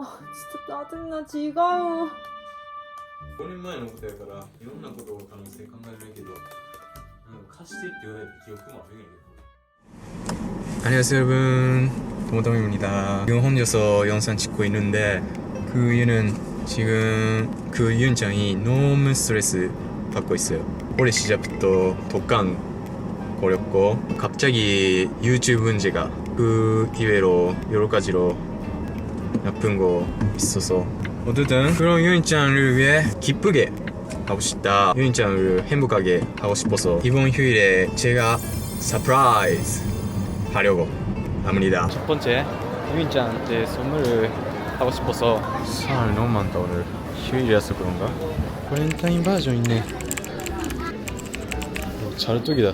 진짜 짜증나. 지가우. 5年前のことやからいろんなことを可能性考えられるけど貸してって言われた記憶もあるんやけど 안녕하세요 여러분 도모도모입니다. 지금 혼자서 영상 찍고 있는데 그 이유는 지금 그 윤짱이 너무 스트레스 받고 있어요. 올해 시작부터 독감 걸렸고 갑자기 유튜브 문제가 그 이외로 여러 가지로 나쁜 거 있어서 어쨌든 그런 유인짱을 위해 기쁘게 하고 싶다. 유인짱을 행복하게 하고 싶어서 이번 휴일에 제가 서프라이즈 하려고 합니다. 첫 번째 유인짱한테 선물을 하고 싶어서 사람이 너무 많다. 오늘 휴일이라서 그런가? 발렌타인 버전 있네. 자르쪽이다.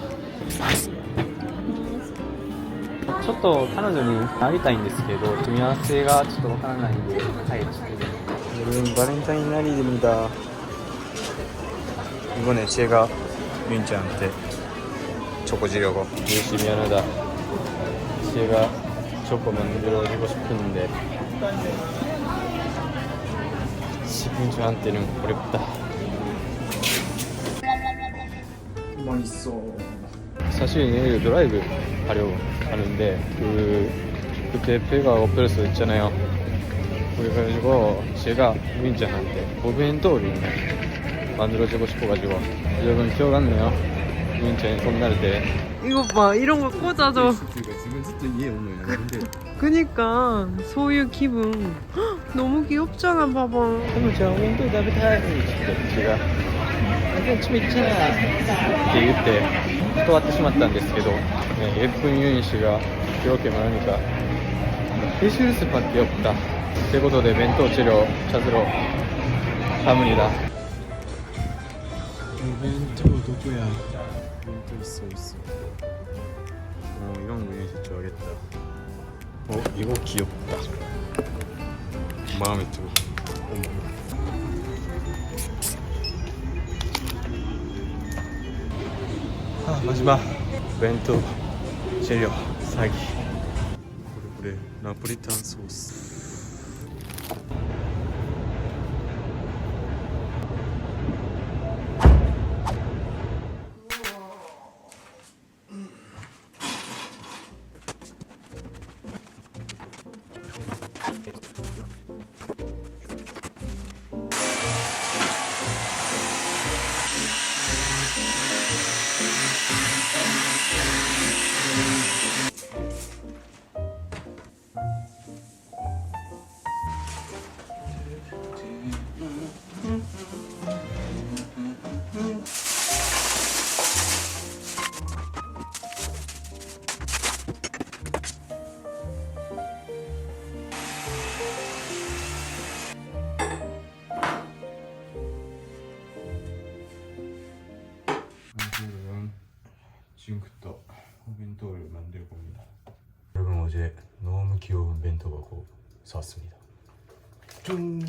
ちょっと彼女になりたいんですけど組み合わせがちょっとわからないんで、はい、ちょっと여러분 발렌타인 날입니다. 이번에 제가 윤지한테 초코 주려고 열심히 하느라 제가 초코 만들어주고 싶었는데 지금 저한테는 어렵다. 맛있어. 사실 내일 드라이브 하려고 하는데 그때 배가 엎드려서 있잖아요. 그래가지고 제가 유인짱한테 오벤토를 만들어주고 싶어가지고 여러분 기억났네요. 유인짱이 손날 때 이거 봐. 이런 거 꽂아줘. 그니까 소유 기분. 헉, 너무 귀엽잖아. 봐봐. 그럼 제가 오벤토食べたい 제가 완전 춤 있잖아って言って断ってしまったんですけど、예쁜 유인 씨가 그렇게 말하니까 해줄 수밖에 없다. ということで弁当治療찾으러 갑니다. 弁当どこや?弁当있어. 이런 거 유인 씨 좋아하겠다. 이거 귀엽다. 마음에 들어. 마지막 벤토 재료 사기. 그래 나폴리탄 소스. 지금부터 벤토를 만들 겁니다. 여러분 어제 너무 귀여운 벤토하고 사왔습니다. 짠!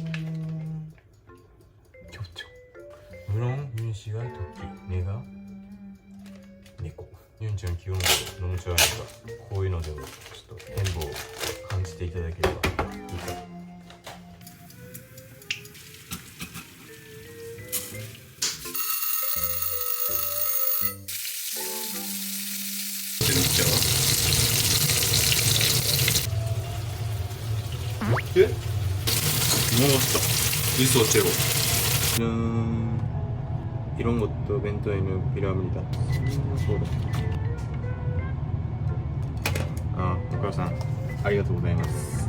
귀엽죠? 물론 윤씨가 토끼, 내가猫. 윤씨는 귀여운 거 너무 좋아하니까 こういうのでもちょっと変貌を感じていただければいいかと。예? 먹었어. 있어 제로. 이런 것도 벤토에는 필요합니다. 아, 오母さん, 아리가토우고자이마스.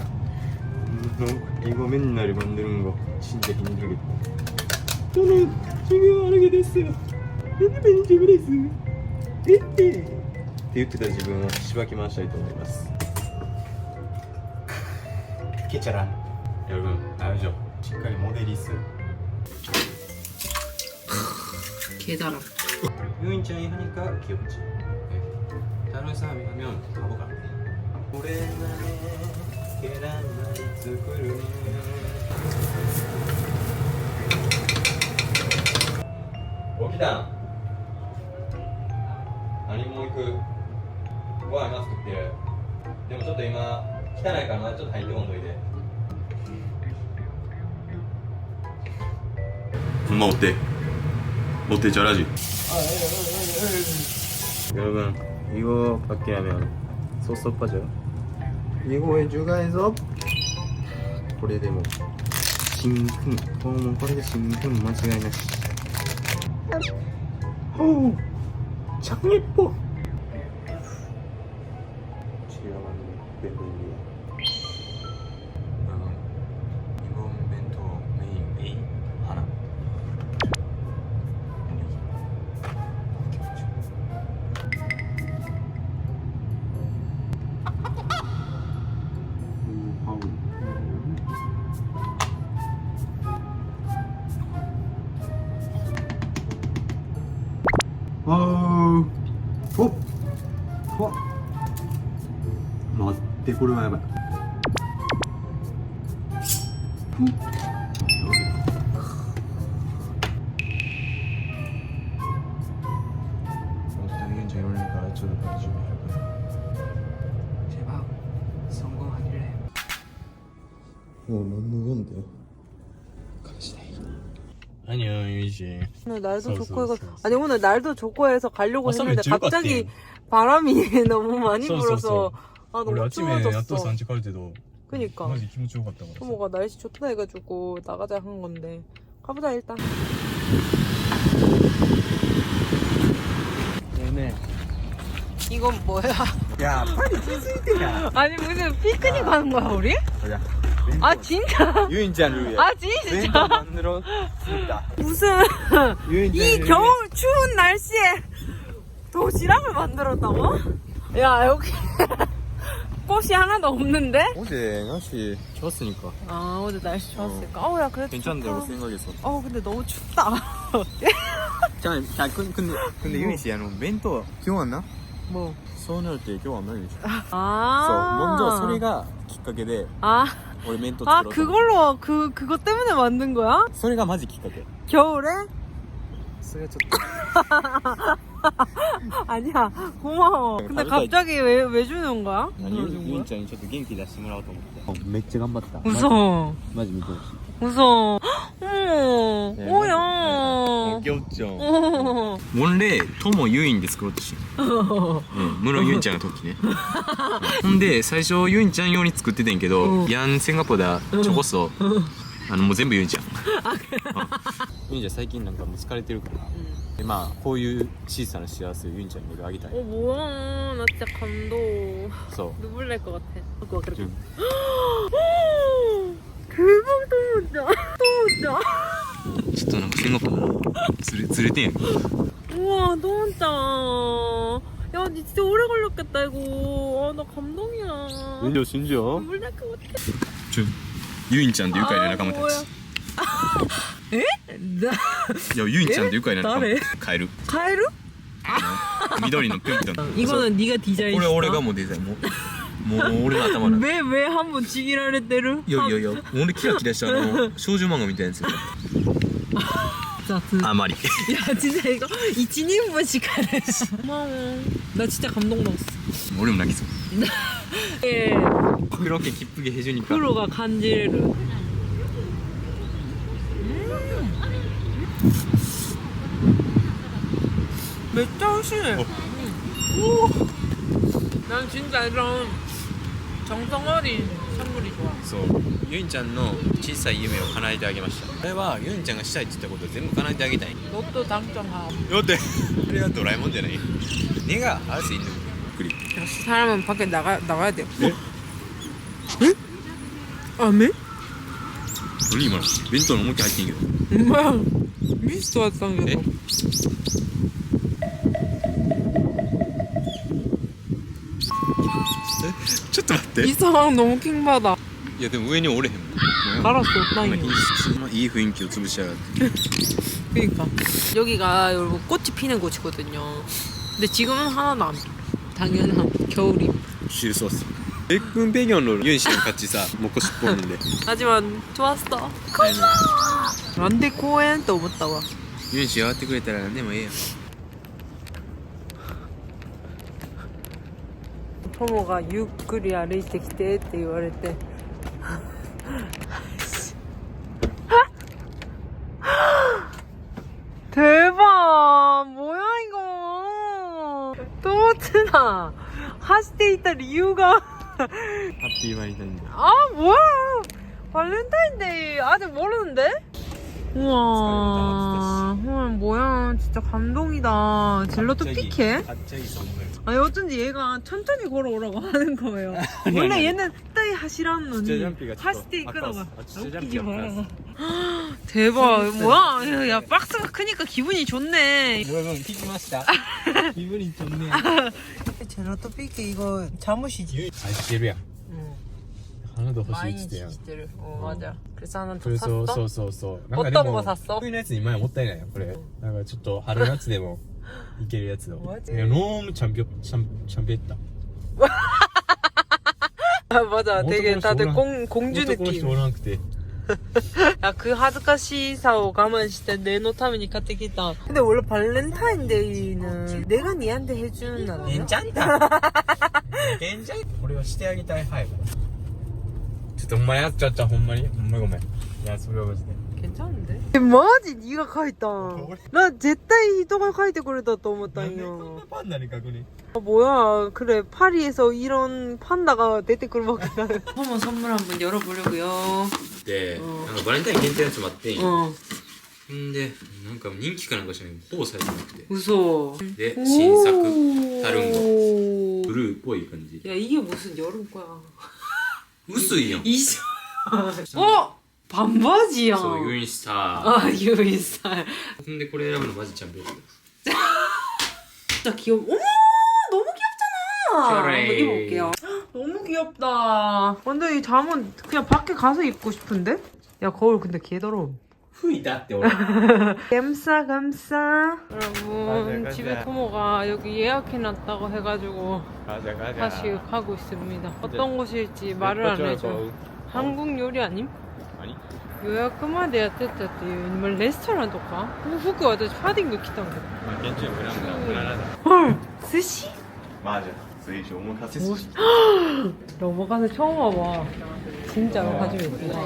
이거 맨날 만드는 거 진짜 힘들겠다. 저는 지금 알게 됐어요. 맨날 재밌어요.って言ってた自分をしばき回したいと思います。ケチャラ 여러분 알죠? 치카리 모델이스. 개달아. 유인짱이 하니까 귀엽지. 다른 사람이 하면 바보 같아. 오랜만에 계란말이 끓으네. 오키다. 아니もう行くご飯今作ってる。でもちょっと今汚いからまだちょっと入ってこんといて。 엄마 어때? 어때 잘하지? 여러분 이거밖에 하면 섭섭하죠? 이거에 추가해서 これでも新粉もうこれで新粉間違いなしおう장 예뻐 이번 벤토 메인 A 하나 아우待ってこれはやばい제발 성공하길래 먹는건데요 아니야 유이지 오늘 날도 써, 좋고 해서 써, 써. 아니 오늘 날도 좋고 해서 가려고 아, 했는데 썸을 갑자기 바람이 너무 많이 써, 써, 불어서 써. 아 우리 너무 아침에 야또 추워졌어. 산책할 때도 그니까 마지 기분 좋았다 그랬어 토모가 날씨 좋다 해가지고 나가자 한 건데 가보자 일단. 네네 이건 뭐야? 야 빨리 찌수이때야 아니 무슨 피크닉 가는 거야 우리? 아 진짜? 유인자를 위해 아 진짜? 왼쪽 만들었습니다 무슨 유인자를 이 겨울 추운 날씨에 도시락을 만들었다고? 야 여기 꽃이 하나도 없는데? 어제 날씨 좋았으니까 아 어제 날씨 좋았을까? 어야 그래도 괜찮다고 좋다. 생각했어 근데 너무 춥다. 자 근데 유인 씨 멘토 기억 안 나? 뭐? 소원할 때 기억 안 나요? 아 먼저 소리가 きっかけで 아, 우리 멘토 아 들어서 그걸로 그것 때문에 만든 거야? 소리가 마지 きっかけ 겨울에? 소리가 좀 아니야 고마워. 근데 갑자기 왜 주는 거야? 아니 유인ちゃんにちょっと元気出してもらおうと思ってめっちゃ頑張った 무서워. マジ見てほしい 무서워. 어머, 뭐야. 귀엽죠? 어. 원래 토모 유인で作ろうとして물론 유인ちゃんが時ねほんで最初ユインちゃん用に作っててんけどヤンシンガポーダチョコソもう全部ユインちゃんユインちゃん最近なんかもう疲れてるからでまあこういう小さな幸せをユインちゃんにあげたい 뭐야. 나 진짜 감동. そう 눈물 날 것 같아. 그거 그래. 좀 대박 너무 웃겨. ちょっとなんかシンガポーダずれてん 우와 너무 웃다. 야, 니 진짜 오래 걸렸겠다 이거. 아, 나 감동이야. 신죠 신죠 눈물 날 것 같아.ユインちゃんと愉快な仲間たち 에? 나 いやユインちゃんと愉快な仲間誰カエル 카에루? 緑のピンクの 이거는 네가 디자인. これ俺がもうデザインもう俺の頭なんだ 왜 한번 지기를 때를? いや俺キラキラした少女漫画みたいなやつ あまり 야 진짜 이거 1인분씩 하네. 고마워. 나 진짜 감동 먹었어. 俺も泣きそう 예, 그렇게 기쁘게 해주니까 프로가 간지를. 몇 장씩. 난 진짜 이런 정성 어린 선물이 좋아. そうユインちゃんの小さい夢を叶えてあげましたこれはユインちゃんがしたいって言ったことを全部叶えてあげたい 로또 당첨하고. よってそれはドラえもんじゃない내가 할 수 있는 그리 역시 사람은 밖에 나가야 돼요. 에? 안 해? 우리今弁当の思いっきり入ってんけど 엄마 미스터 왔던 게. 에? ちょっと待って 이 상황 너무 킹받아. いやでも上におれへんもん 알았어, こんな 땅이. いい雰囲気を潰しやがって 그러니까 여기가 여러분 꽃이 피는 곳이거든요. 근데 지금은 하나도 안 피. 당연한 겨울이. 실수했어 백분 배경으로 유인 씨랑 같이 사 먹고 싶었는데 하지만 좋았어. 고마워. 란데 공연 또思ったわ. 유인 씨 와ってくれたら何でもええやん 토모가 유끌이歩いてきてって言われて 하트나 하시테 있다 이유가ハッピーバレンタインデー 아 뭐야 발렌타인데이 아직 모르는데? 우와 뭐야 진짜 감동이다 젤라또 픽해? 갑자기 선물 아니 어쩐지 얘가 천천히 걸어오라고 하는 거예요 원래 얘는 따이 하시라는 노니 진짜 점피가 하시테 이끄다가 진짜 웃기지 점피가 마라 대박 뭐야 야 박스가 크니까 기분이 좋네 ごめん聞きました気分にとんね 젤라또 픽해 이거 잠옷이지 あしてるやん 응. 花で欲しいっ 많이 つってやん 지지대를 맞아 그래서 하나 こ 더 れ 샀어? そう어떤 でも 거 샀어? 冬のやつに前もったいないよこれなんかちょっと春のやつでもいけるやつをマジいやノームチャンピオンチャンピエッタ 아 맞아 되게 다들男 공주 男の人 느낌 おらなくて 야 그 하즈카시사오 가만시대 내노 타면이 가뜩이다 근데 원래 발렌타인데이는 내가 니한테 해주는 날 괜찮다 괜찮다 俺はしてあげたいはいちょっとほんまやっちゃったほんまにごめんいやそれはマジで 괜찮은데? 마지 니가 가있다 나絶対 히토가 가이테 그랬다 또思ったんよ パンダに書くに 아, 뭐야 그래 파리에서 이런 판다가出てくるわけだ한번 선물 한번 열어보려고요 で、なんかバレンタイン限定のやつもあってんよ 어 んで、なんか人気かなんかしらんけどほぼされてなくて 웃어 で、新作 오. タルンゴブルーっぽい感じ 야 이게 무슨 여름 거야 薄いやん 이쇼 어? 반바지야 そうユインスター 아 유이살 ほんでこれ選ぶのマジチャンピオン 진짜 귀여워 어머 너무 귀엽잖아 그래. 한번 입어볼게요 너무 귀엽다 근데 이 잠은 그냥 밖에 가서 입고 싶은데? 야 거울 근데 개더러워 吹いたって俺 감사 여러분 가자. 집에 고모가 여기 예약해놨다고 해가지고 가자 다시 가고 있습니다 어떤 곳일지 말을 안 해줘 한국 요리 아님? 아니 予約までやってたっていう、レストランとか服私パディング来たんだよ。 괜찮아 무난하다 헐! 스시? 맞아 스시 오마카세 스시 넘어가서 처음 와봐. 진짜로 가지고 있구나.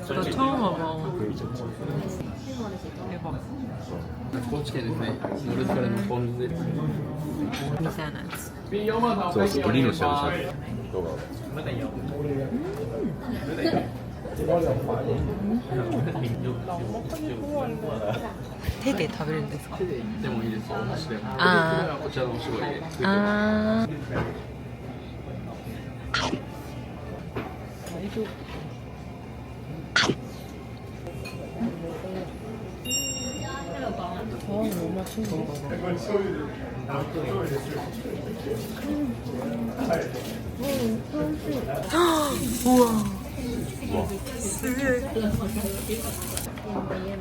나 처음 와봐. 대박. 高知県ですね。モルスカルのポン酢で。 미세한 야そうそうブリのしゃぶしゃぶ動画 手で食べるんですか？でもいいですよ。お箸でも。あこちらのおしぼりで。あー。너무 맛있는 거 우와.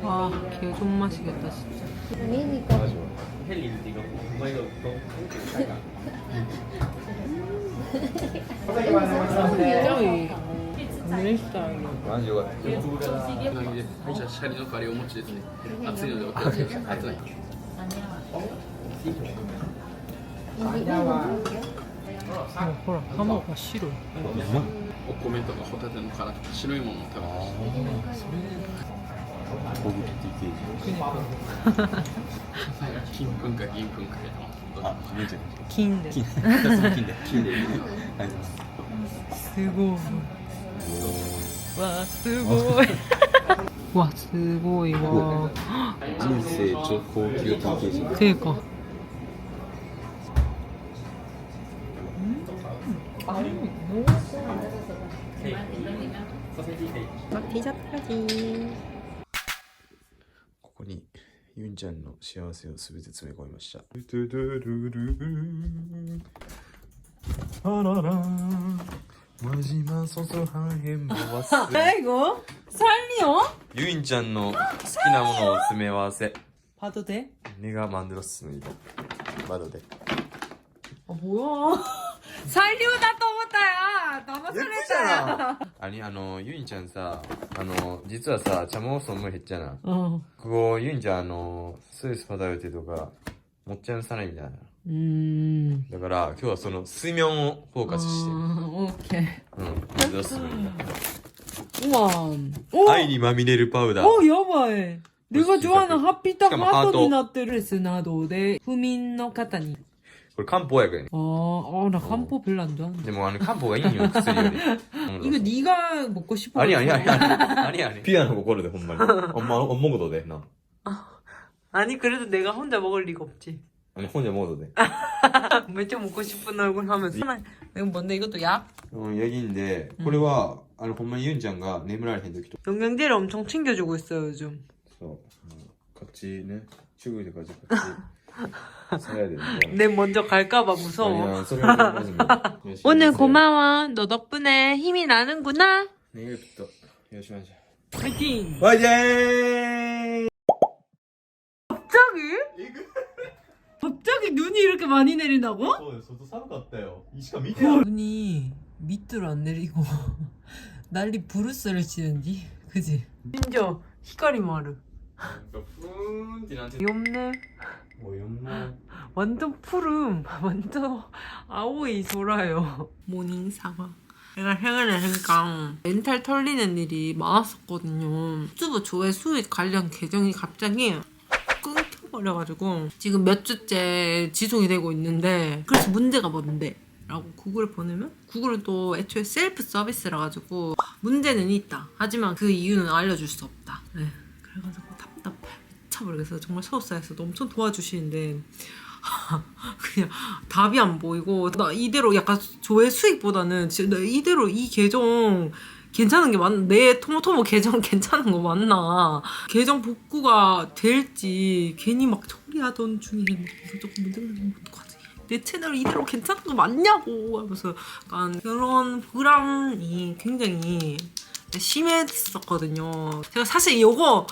와, 개 좀 맛있겠다 진짜. 굉장히 내 스타일이야. マジよかっうなぎです。はい、じゃあシャリの代わりお餅ですね。熱いのでお気をつけてください。ほら、卵が白い。お米とかホタテの殻とか白いものを食べました小切り TK た。金粉か銀粉かけてます。あ、めっちゃ金で。金で金ですごい。わ、すごい。わ、すごいわ。人生超高級 TK ていうか。ここにユンちゃんの幸せをすべて詰め込みました。トゥトゥルルルあららマジマソソハンヘンボワス 아이고, 살리요? ユインちゃんの好きなものを詰め合わせ 봐도 돼? 내가 만들었습니다. 봐도 돼. 아, 뭐야? 살리오다 또 못다야. 너무 설렜잖아. 아니ユインちゃんさ実はさ茶も선물 했잖아. 어. 그거 유인ちゃんストレス받을 때도かもっちゃん사람이잖아. だから今日はその睡眠をフォーカスして 오케이. 만들었습니다. 우와.愛にまみれるパウダー 야바해. 내가 좋아하는 하피딱 잠깐만, 하트に 하트. なってるレスなどで不眠の方にこれ漢方薬やね 나漢方별로 안 좋아하는데. でも漢方がいいんよ薬より 이거 네가 먹고 싶어. 아니ピュアな心でほんまに 엄마 먹어도 돼 나. 아니 그래도 내가 혼자 먹을 리가 없지. 아니 혼자 먹어도 돼. 매주 먹고 싶은 얼굴 하면서. 이거 뭔데 이것도 약? 약인데 これはほんまにユンちゃんが眠られへん時と 영양제를 엄청 챙겨주고 있어요 요즘. そう같이ね 친구들까지 같이 살아야 되는데 내 먼저 갈까봐 무서워. 아니야 소리를 들어보시면 오늘 고마워. 너 덕분에 힘이 나는구나. 내일부터 열심히 하자. 파이팅. 화이팅! 갑자기 눈이 이렇게 많이 내린다고? 저도寒かったよ. 이 시간 밑에 눈이 밑으로 안 내리고 난리 브루스를 치는지 그지? 심지어 히카리 마르. 귀엽네. 완전 푸름. 완전 아오이 소라요. 모닝 사과. 내가 최근에 그러니까 멘탈 털리는 일이 많았었거든요. 유튜브 조회수 관련 계정이 갑자기 끊겨버려가지고 지금 몇 주째 지속이 되고 있는데 그래서 문제가 뭔데? 라고 구글을 보내면 구글은 또 애초에 셀프 서비스라 가지고 문제는 있다. 하지만 그 이유는 알려줄 수 없다. 네. 그래가지고 답답해 미쳐버리겠어요. 정말 서울사에서도 엄청 도와주시는데 그냥 답이 안 보이고 나 이대로 약간 조회 수익보다는 진짜 나 이대로 이 계정 괜찮은 게 맞나? 내 토모토모 계정 괜찮은 거 맞나? 계정 복구가 될지 괜히 막 처리하던 중에 이거 조금 문제가 어떡하지? 내 채널 이대로 괜찮은 거 맞냐고 하면서 약간 그런 불안이 굉장히 심했었거든요. 제가 사실 이거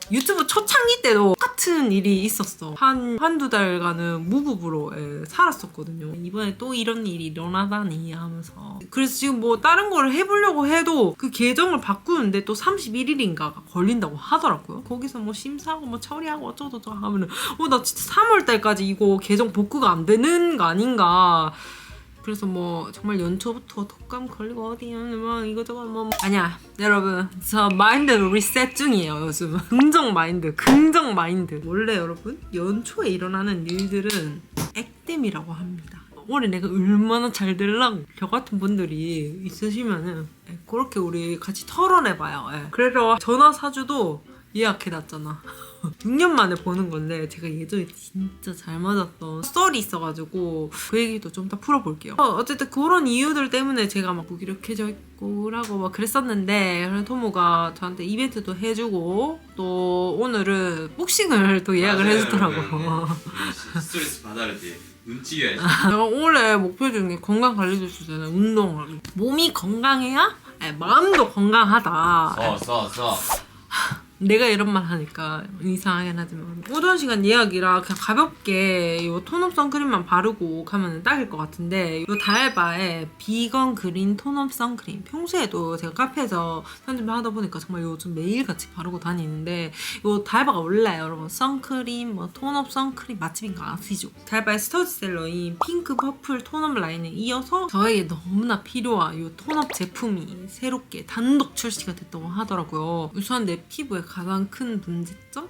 유튜브 초창기 때도 똑같은 일이 있었어. 한두 달간은 무급으로 살았었거든요. 이번에 또 이런 일이 일어나다니 하면서. 그래서 지금 뭐 다른 걸 해보려고 해도 그 계정을 바꾸는데 또 31일인가가 걸린다고 하더라고요. 거기서 뭐 심사하고 뭐 처리하고 어쩌고저쩌고 하면은 나 진짜 3월달까지 이거 계정 복구가 안 되는 거 아닌가. 그래서 뭐 정말 연초부터 독감 걸리고 어디야 뭐 이거저거 뭐 아니야 여러분 저 마인드 리셋 중이에요 요즘. 긍정 마인드 원래 여러분 연초에 일어나는 일들은 액땜이라고 합니다. 올해 내가 얼마나 잘 되려고 저 같은 분들이 있으시면은 그렇게 우리 같이 털어내봐요. 그래서 전화사주도 예약해놨잖아. 6년 만에 보는 건데 제가 예전에 진짜 잘 맞았던 썰이 있어가지고 그 얘기도 좀 더 풀어볼게요. 어쨌든 그런 이유들 때문에 제가 막 무기력해져 있고 라고 막 그랬었는데 토모가 저한테 이벤트도 해주고 또 오늘은 복싱을 또 예약을 해주더라고. 스트레스 받을 때 움직여야지. 내가 올해 목표 중에 건강관리도 있었잖아요. 운동을. 몸이 건강해야 마음도 건강하다. 내가 이런 말 하니까 이상하긴 하지만 오전 시간 예약이라 그냥 가볍게 이 톤업 선크림만 바르고 가면 딱일 것 같은데 이 달바의 비건 그린 톤업 선크림 평소에도 제가 카페에서 편집을 하다 보니까 정말 요즘 매일같이 바르고 다니는데 이 달바가 원래 여러분 선크림 뭐 톤업 선크림 맛집인 거 아시죠? 달바의 스터디셀러인 핑크 퍼플 톤업 라인에 이어서 저에게 너무나 필요한 이 톤업 제품이 새롭게 단독 출시가 됐다고 하더라고요. 우선 내 피부에 가장 큰 문제점?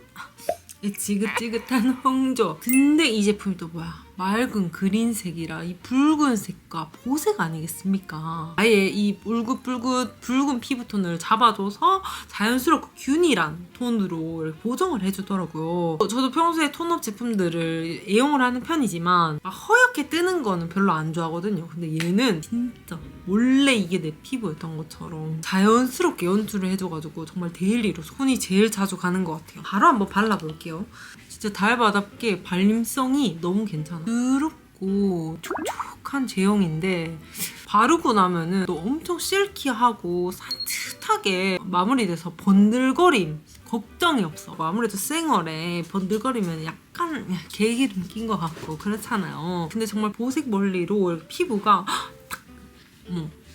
이 지긋지긋한 홍조. 근데 이 제품이 또 뭐야? 맑은 그린색이라 이 붉은색과 보색 아니겠습니까? 아예 이 울긋불긋 붉은 피부톤을 잡아줘서 자연스럽고 균일한 톤으로 이렇게 보정을 해주더라고요. 저도 평소에 톤업 제품들을 애용을 하는 편이지만 막 허옇게 뜨는 거는 별로 안 좋아하거든요. 근데 얘는 진짜 원래 이게 내 피부였던 것처럼 자연스럽게 연출을 해줘가지고 정말 데일리로 손이 제일 자주 가는 것 같아요. 바로 한번 발라볼게요. 진짜 달바답게 발림성이 너무 괜찮아. 부드럽고 촉촉한 제형인데 바르고 나면은 또 엄청 실키하고 산뜻하게 마무리돼서 번들거림 걱정이 없어. 아무래도 생얼에 번들거리면 약간 개기름 낀 것 같고 그렇잖아요. 근데 정말 보색 멀리로 피부가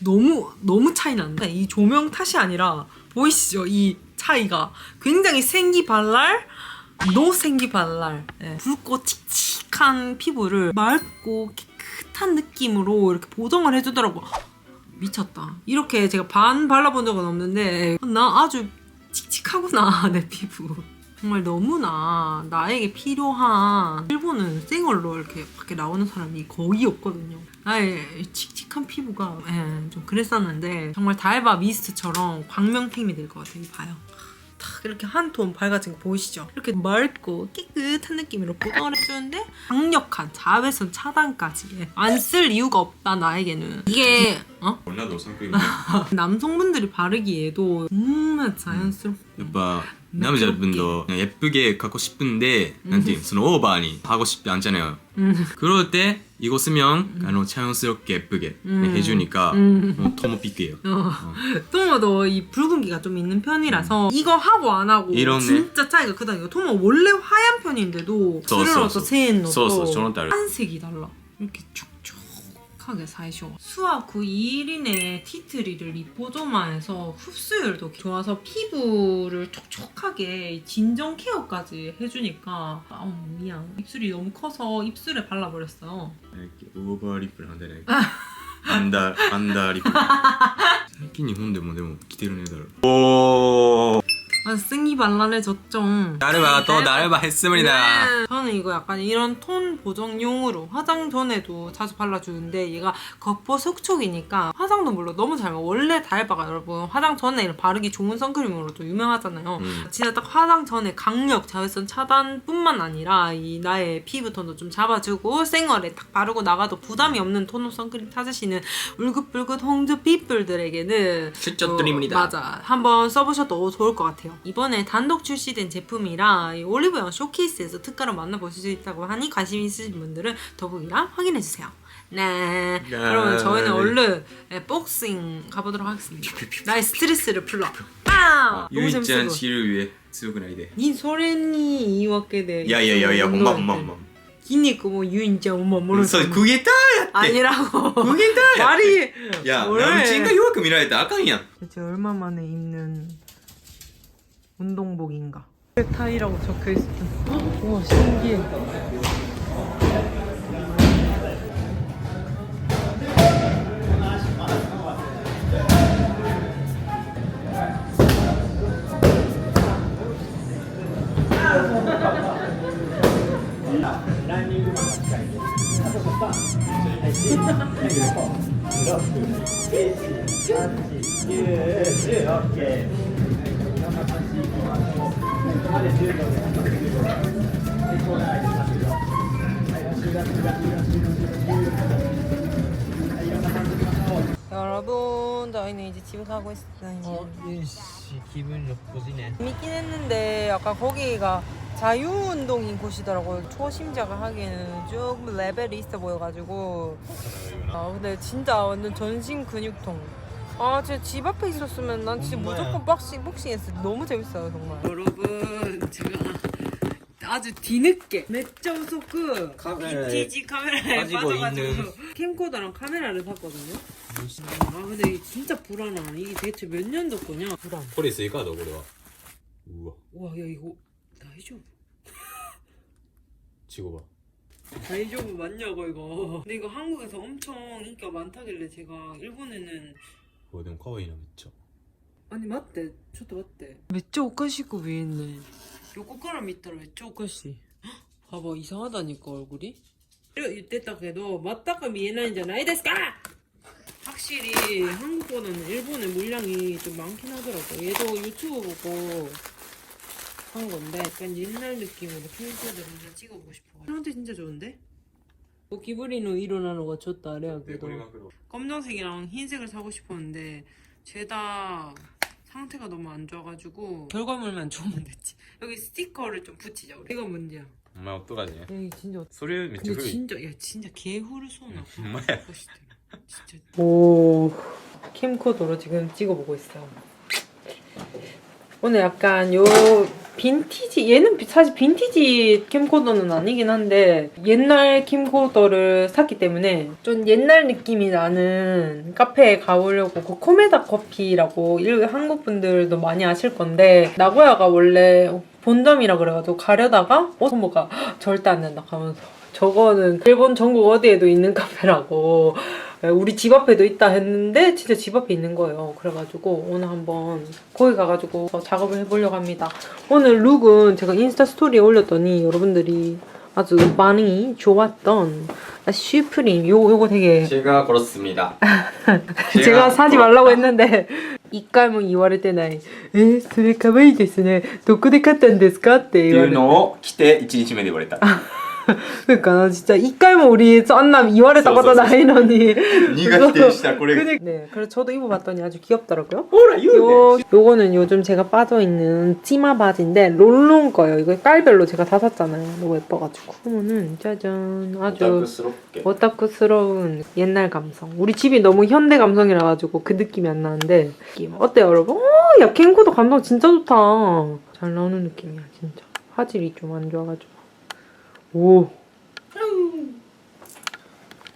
너무 차이 난다. 이 조명 탓이 아니라 보이시죠? 이 차이가 굉장히 생기발랄 노생기발랄 붉고 칙칙한 피부를 맑고 깨끗한 느낌으로 이렇게 보정을 해주더라고. 미쳤다. 이렇게 제가 반 발라본 적은 없는데 나 아주 칙칙하구나 내 피부. 정말 너무나 나에게 필요한 일본은 생얼로 이렇게 밖에 나오는 사람이 거의 없거든요. 나의 칙칙한 피부가 좀 그랬었는데 정말 달바 미스트처럼 광명템이 될 것 같아요. 봐요. 딱 이렇게 한 톤 밝아진 거 보이시죠? 이렇게 맑고 깨끗한 느낌으로 보강을 해주는데 강력한 자외선 차단까지 안 쓸 이유가 없다 나에게는. 이게 나도 선크림. 남성분들이 바르기에도 정말 자연스럽고 やっぱ 남자분도 그냥 예쁘게 갖고 싶은데 난티 오버니 하고 싶지 않잖아요. 그럴 때 이거 쓰면 자연스럽게 예쁘게 해주니까 너무 삐끗해요. 토모도 이 붉은기가 좀 있는 편이라서 이거 하고 안 하고 이러네. 진짜 차이가 크다니까. 토모 원래 하얀 편인데도 스르르とセンのと 한색이 달라. 이렇게 촉촉하게 사이쇼. 수학 921인의 티트리를 리포조마에서 흡수율도 좋아서 피부를 촉촉하게 진정 케어까지 해주니까 미안. 입술이 너무 커서 입술에 발라버렸어요. 이렇게 오버 립을 한다네. 안다 립. 最近日本でもでも着てるねだろ. 오. 승이 발랄해졌죠. 나르바 또 나르바 했습니다. 네. 저는 이거 약간 이런 톤 보정용으로 화장 전에도 자주 발라주는데 얘가 겉보 속촉이니까 화장도 물론 너무 잘 먹어. 원래 달바가 여러분 화장 전에 바르기 좋은 선크림으로도 유명하잖아요. 진짜 딱 화장 전에 강력 자외선 차단뿐만 아니라 이 나의 피부톤도 좀 잡아주고 생얼에 딱 바르고 나가도 부담이 없는 톤업 선크림 찾으시는 울긋불긋 홍조 피플들에게는 추천 드립니다. 맞아. 한번 써보셔도 좋을 것 같아요. 이번에 단독 출시된 제품이라 이 올리브영 쇼케이스에서 특가로 만나보실 수 있다고 하니 관심 있으신 분들은 더보기랑 확인해주세요. 네. 그러면 저희는 얼른 복싱 가보도록 하겠습니다. 나의 스트레스를 풀러. 빵! 너무 유이짱 재밌어. 씨를 위해 強くないで. 니 소렌이 이わけで. 야야야야 엄마. 기니까 뭐 유인짱 엄마 모르는. 그게 다야. 아니라고. 그게 다야. 말이. 야, 뭐래. 남친가 요렇게見られたらあかんやん. 대체 얼마 만에 입는 운동복인가? 타이라고 적혀있을 때 우와 신기해. 여러분 저희는 이제 집에 가고 있어요. 기분 좋지네. 재밌긴 했는데 약간 거기가 자유운동인 곳이더라고요. 초심자가 하기에는 조금 레벨이 있어 보여가지고 근데 진짜 완전 전신 근육통. 진짜 집 앞에 있었으면 난 진짜 무조건 복싱했을 때 너무 재밌어요 정말. 여러분 제가 아주 뒤늦게 몇점 소크 빈티지 카메라에 빠져가지고 캠코더랑 카메라를 샀거든요. 근데 이게 진짜 불안하. 이게 대체 몇 년도 거냐? 불안. これスイカだこれは. 우와. 와, 야 이거 다이조브. 치고 봐. 다이조브 맞냐고 이거. 근데 이거 한국에서 엄청 인기가 많다길래 제가 일본에는 これでも可愛いなめっちゃ. 아니 맞대. 저도 맞대. めっちゃおかしく見えんね. 요거から見たらめっちゃおかしい. 봐봐 이상하다니까 얼굴이. 이랬다 해도 맞다가 見えないんじゃないですか? 확실히 한국보다는 일본의 물량이 좀 많긴 하더라고. 얘도 유튜브 보고 한 건데 약간 옛날 느낌으로 캠코더를 한번 찍어보고 싶어. 상태 진짜 좋은데? 기브리노 일어나는거 좋다 그래도. 검정색이랑 흰색을 사고 싶었는데 죄다 상태가 너무 안 좋아가지고 결과물만 좋으면 됐지. 여기 스티커를 좀 붙이자 우리. 이거 문제야. 엄마 어떡하지? 여기 진짜 それめっちゃ 근데 古い. 진짜 야 진짜 개후를 쏘나. 정말? 진짜. 오 캠코더로 지금 찍어보고 있어요. 오늘 약간 요 빈티지 얘는 사실 빈티지 캠코더는 아니긴 한데 옛날 캠코더를 샀기 때문에 좀 옛날 느낌이 나는 카페에 가보려고 그 코메다 커피라고 한국 분들도 많이 아실 건데 나고야가 원래 본점이라 그래가지고 가려다가 토모가 절대 안 된다 하면서 저거는 일본 전국 어디에도 있는 카페라고 우리 집 앞에도 있다 했는데 진짜 집 앞에 있는 거예요. 그래가지고 오늘 한번 거기 가가지고 작업을 해보려고 합니다. 오늘 룩은 제가 인스타 스토리에 올렸더니 여러분들이 아주 반응이 좋았던 슈프림 요거 되게 제가 걸었습니다. 제가 사지 말라고 했는데 이깔문 이와를 때나이それ可愛いですねどこで買ったんですかって言われてっていうのを着て1日目で言われた。 그러니까 나 진짜 이깔문 우리 썬남 이와를ことないのに 네가 기대したこれ. 네, 그래서 저도 입어봤더니 아주 귀엽더라고요. 뭐라 이거. 요거는 요즘 제가 빠져있는 치마 바지인데 롤롱 거예요. 이거 깔별로 제가 다 샀잖아요. 너무 예뻐가지고. 그러면은 짜잔 아주 오타쿠스럽게. 오타쿠스러운 옛날 감성. 우리 집이 너무 현대 감성이라 가지고 그 느낌이 안 나는데 느낌 어때요 여러분? 야 ken코도 감성 진짜 좋다. 잘 나오는 느낌이야 진짜. 화질이 좀 안 좋아가지고. 오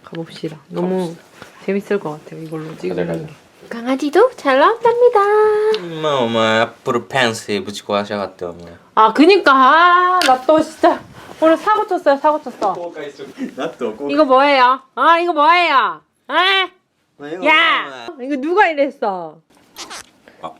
가봅시다. 너무 재밌을 것 같아요 이걸로 찍는 게. 강아지도 잘 나왔답니다. 엄마 엄마 애플 펜스에 붙이고 하셔갔대 엄마. 아 그니까 나 또 진짜 오늘 사고 쳤어요 사고 쳤어. 나또 이거 뭐예요? 아 이거 뭐예요? 야 이거 누가 이랬어?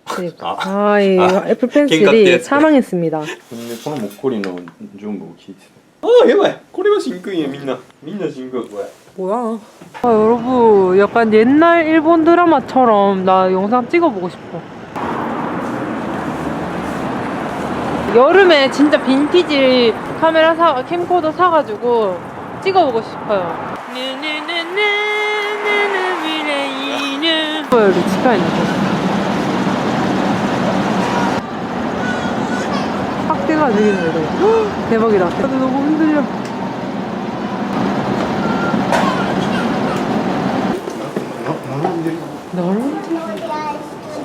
그니까 이 애플 펜슬이 사망했습니다. 근데 この목걸이の順番を聞いてた。ああやばい。これは真空やみんな。みんな真空これ。 뭐야? 아 여러분 약간 옛날 일본 드라마처럼 나 영상 찍어보고 싶어. 여름에 진짜 빈티지 카메라 캠코더 사가지고 찍어보고 싶어요. 여기 치카이 나죠. 확대가 되겠네. 대박이다. 근데 너무 흔들려.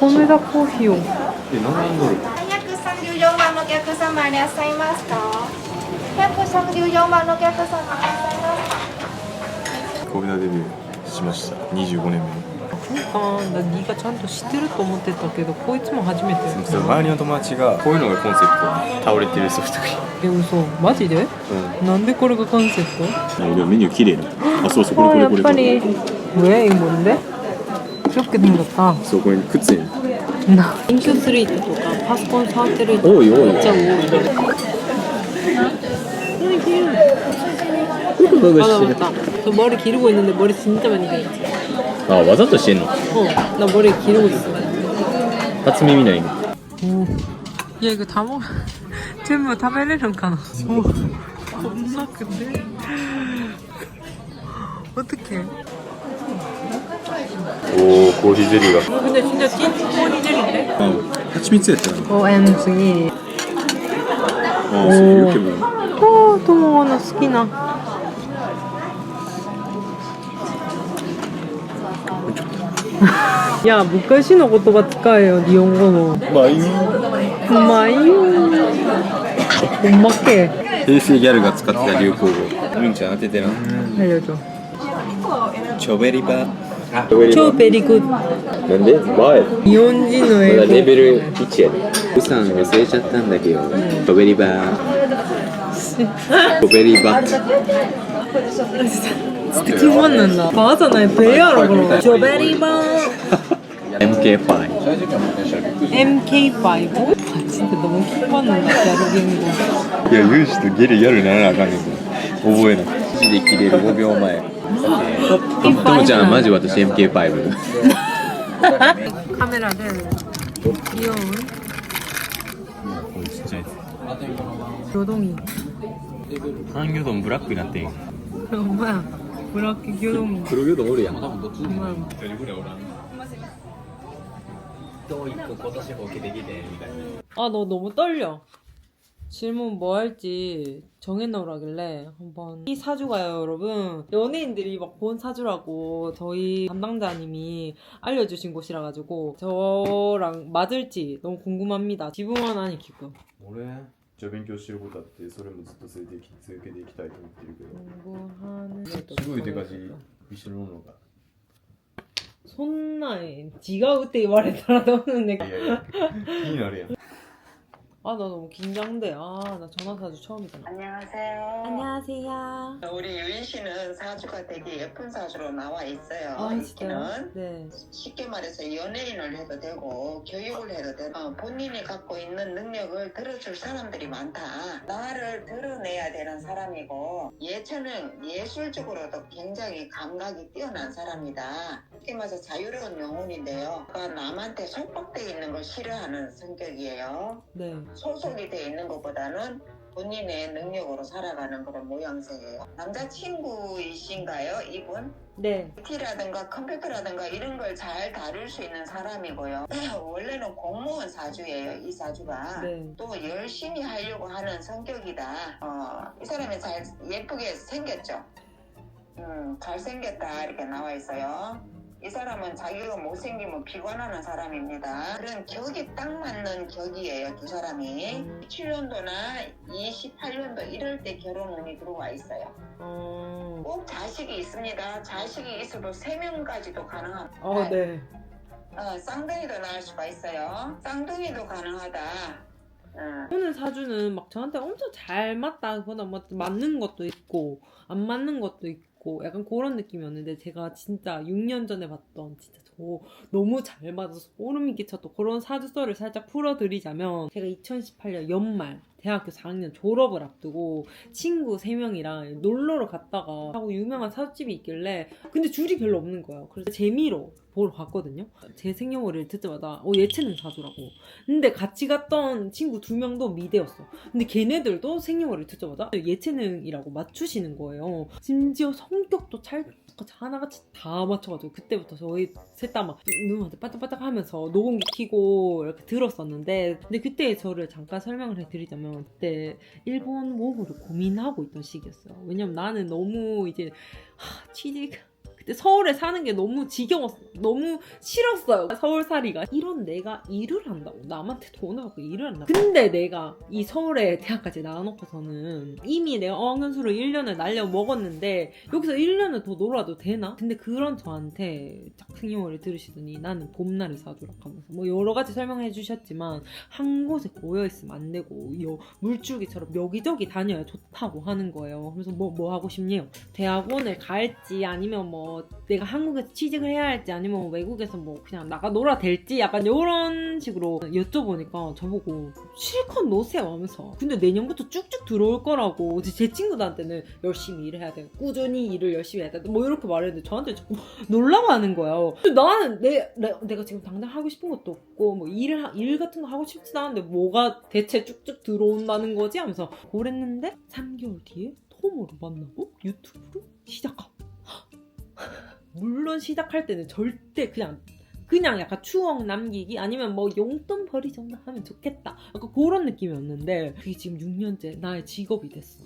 코메다 코히요. 何ドル134番のお客様いらっしゃいますか134番のお客様いらっしゃいますかコメダデビューしました25年目に 그러니까 나 네가ちゃんと知ってると思ってたけどこいつも初めて周りの友達がこういうのがコンセプト倒れてるソフトクリーム嘘マジでなんでこれがコンセプトでもメニュー綺麗なあそうそうこれこれこれ やっぱり왜 이거 뭔데? 귀엽게 생겼다 そうこれ靴や나 인큐 스트리트 とかパソコン触ってる人多い多い 진짜多い맞아 맞다 저 머리 기르고 있는데 머리 진짜 많이 길었지 あわざとしてんの 나 머리 기르고 있어 初耳ないね 야 이거 다 먹... 전부 다 베레는 가나? 겁나 큰데? 어떡해 おおコーヒーゼリーが 근데 진짜 찐 꼬리 젤인데? あ蜂蜜やったな OMG あそういう気分 토모가 나好きな 야, 昔の言葉使えよ、日本語の。まあいいまあいいよ。ほんまっけ。平成ギャルが使ってた流行語うんちゃん当ててな알려줘. チョベリバ超ベリグッド。なんで前日本人の英語。レベル1やでウさん忘れちゃったんだけどチョベリバチョベリバ 진짜 기분 난다. 맞아나 배야라 그럼. 조베리바. MK5 MK5? 아 진짜 너무 기분 난다. 야르갱고. いやユージとゲリやるならあかんねんけど覚えないマジで切れる5秒前ともちゃんマジ私 MK5 카메라를 귀여운 진짜 교동이. 한교동 브라크になってん 엄마야. 브라키 교동이.黒魚丼おるやん 정말. 아, 너 너무 떨려. 질문 뭐 할지 정해놓으라길래 한번 이 사주가요 여러분 연예인들이 막 본 사주라고 저희 담당자님이 알려주신 곳이라 가지고 저랑 맞을지 너무 궁금합니다. 지붕만 하니 기분 俺じゃあ勉強してることあってそれもずっと続けていきたいと思ってるけど 공부하는すごいでかし後ろの方が 손나에 지가 그때 말했더라 너는 내가 いやいや気になるやん 아 나 너무 긴장돼. 아 나 전화사주 처음이잖아. 안녕하세요. 안녕하세요. 우리 유인 씨는 사주가 되게 예쁜 사주로 나와 있어요. 아, 있기는. 네. 쉽게 말해서 연예인을 해도 되고 교육을 해도 되고 본인이 갖고 있는 능력을 들어줄 사람들이 많다. 나를 드러내야 되는 사람이고 예체능 예술적으로도 굉장히 감각이 뛰어난 사람이다. 쉽게 말해서 자유로운 영혼인데요. 그러니까 남한테 속박되어 있는 걸 싫어하는 성격이에요. 네. 소속이 되어 있는 것보다는 본인의 능력으로 살아가는 그런 모양새예요. 남자친구이신가요, 이분? 네. IT라든가 컴퓨터라든가 이런 걸 잘 다룰 수 있는 사람이고요. 원래는 공무원 사주예요, 이 사주가. 네. 또 열심히 하려고 하는 성격이다. 이 사람이 잘 예쁘게 생겼죠. 잘생겼다 이렇게 나와 있어요. 이 사람은 자기가 못생기면 비관하는 사람입니다. 그런 격이 딱 맞는 격이에요, 두 사람이. 7년도나 28년도 이럴 때 결혼 운이 들어와 있어요. 꼭 자식이 있습니다. 자식이 있어도 3명까지도 가능합니다. 네. 쌍둥이도 낳을 수가 있어요. 쌍둥이도 가능하다. 오늘 사주는 막 저한테 엄청 잘 맞다보다 뭐 맞는 것도 있고 안 맞는 것도 있고 약간 그런 느낌이었는데 제가 진짜 6년 전에 봤던 진짜 저 너무 잘 맞아서 소름이 끼쳤던 그런 사주설을 살짝 풀어드리자면 제가 2018년 연말 대학교 4학년 졸업을 앞두고 친구 3명이랑 놀러를 갔다가 하고 유명한 사주집이 있길래 근데 줄이 별로 없는 거예요. 그래서 재미로 보러 갔거든요. 제 생년월일 듣자마자 예체능 사주라고. 근데 같이 갔던 친구 2명도 미대였어. 근데 걔네들도 생년월일 듣자마자 예체능이라고 맞추시는 거예요. 심지어 성격도 하나같이 다 맞춰가지고 그때부터 저희 셋 다 막 눈한테 반짝반짝 하면서 녹음기 켜고 이렇게 들었었는데 근데 그때 저를 잠깐 설명을 해드리자면 그때 일본 모국을 고민하고 있던 시기였어요. 왜냐면 나는 너무 이제 취직 그때 서울에 사는 게 너무 지겨웠어. 너무 싫었어요. 서울살이가. 이런 내가 일을 한다고. 남한테 돈을 받고 일을 한다고. 근데 내가 이 서울에 대학까지 나와놓고서는 이미 내가 어학연수를 1년을 날려 먹었는데 여기서 1년을 더 놀아도 되나? 근데 그런 저한테 짝퉁이월을 들으시더니 나는 봄날을 사주라고 하면서 뭐 여러 가지 설명해 주셨지만 한 곳에 고여있으면 안 되고 물줄기처럼 여기저기 다녀야 좋다고 하는 거예요. 그래서 뭐 하고 싶네요. 대학원을 갈지 아니면 뭐 내가 한국에서 취직을 해야 할지 아니면 외국에서 뭐 그냥 나가 놀아 될지 약간 이런 식으로 여쭤보니까 저보고 실컷 노세요 하면서 근데 내년부터 쭉쭉 들어올 거라고 제 친구들한테는 열심히 일해야 돼 꾸준히 일을 열심히 해야 돼 뭐 이렇게 말했는데 저한테 자꾸 놀라고 하는 거예요. 나는 내가 지금 당장 하고 싶은 것도 없고 뭐 일 같은 거 하고 싶지도 않은데 뭐가 대체 쭉쭉 들어온다는 거지 하면서 그랬는데 3개월 뒤에 톰으로 만나고 유튜브를 시작하고 물론 시작할 때는 절대 그냥 약간 추억 남기기 아니면 뭐 용돈벌이 정도 하면 좋겠다 약간 그런 느낌이었는데 그게 지금 6년째 나의 직업이 됐어.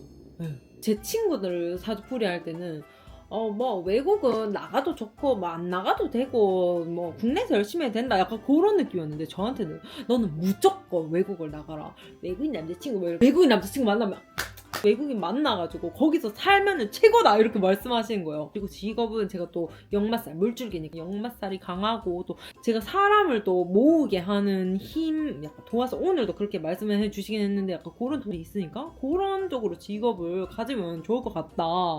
제 친구들 사주풀이 할 때는 뭐 외국은 나가도 좋고 뭐 안 나가도 되고 뭐 국내에서 열심히 해도 된다 약간 그런 느낌이었는데 저한테는 너는 무조건 외국을 나가라. 외국인 남자친구 만나면 외국인 만나가지고 거기서 살면은 최고다 이렇게 말씀하시는 거예요. 그리고 직업은 제가 또 역마살 물줄기니까 역마살이 강하고 또 제가 사람을 또 모으게 하는 힘 약간 도와서 오늘도 그렇게 말씀을 해주시긴 했는데 약간 그런 돈이 있으니까 그런 쪽으로 직업을 가지면 좋을 것 같다.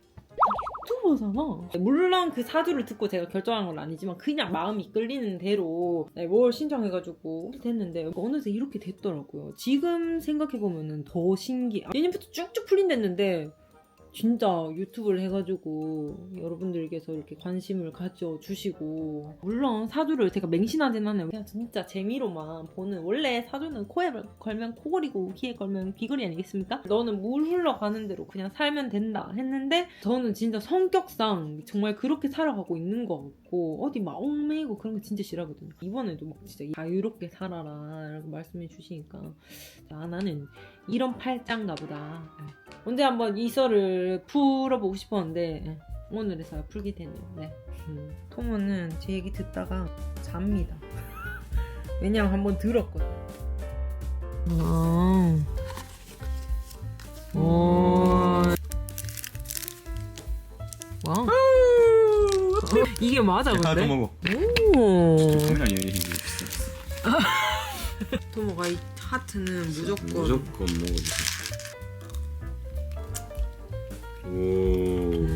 유튜버잖아. 물론 그 사주를 듣고 제가 결정한 건 아니지만 그냥 마음이 끌리는 대로 뭘 신청해가지고 됐는데 어느새 이렇게 됐더라고요. 지금 생각해보면 더 신기해. 내년부터 쭉쭉 풀린댔는데 진짜 유튜브를 해가지고 여러분들께서 이렇게 관심을 가져주시고 물론 사주를 제가 맹신하진 않아요. 그냥 진짜 재미로만 보는 원래 사주는 코에 걸면 코골이고 귀에 걸면 귀걸이 아니겠습니까? 너는 물 흘러가는 대로 그냥 살면 된다 했는데 저는 진짜 성격상 정말 그렇게 살아가고 있는 것 같고 어디 막 얽매이고 그런 거 진짜 싫어하거든요. 이번에도 막 진짜 자유롭게 살아라 라고 말씀해 주시니까 나는 이런 팔자인가 보다. 언제 한번 이 썰을 풀어보고 싶었는데 오늘에서 풀게 되네요. 네. 토모는 제 얘기 듣다가 잡니다. 왜냐면 한번 들었거든. 와. 이게 맞아 근데? 하나도 먹어. 오. 장난 아니에요. 토모가 이 하트는 무조건 먹어주세요. 오.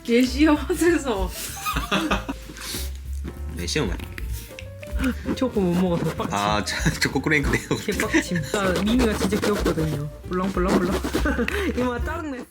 예시야 맛에서 네, 시험은. 초코 못 먹어서 빡침. 아, 초코 크랭크네요. 개빡침. 미미가 진짜 귀엽거든요. 물렁물렁물렁. 이마 짜증냈어.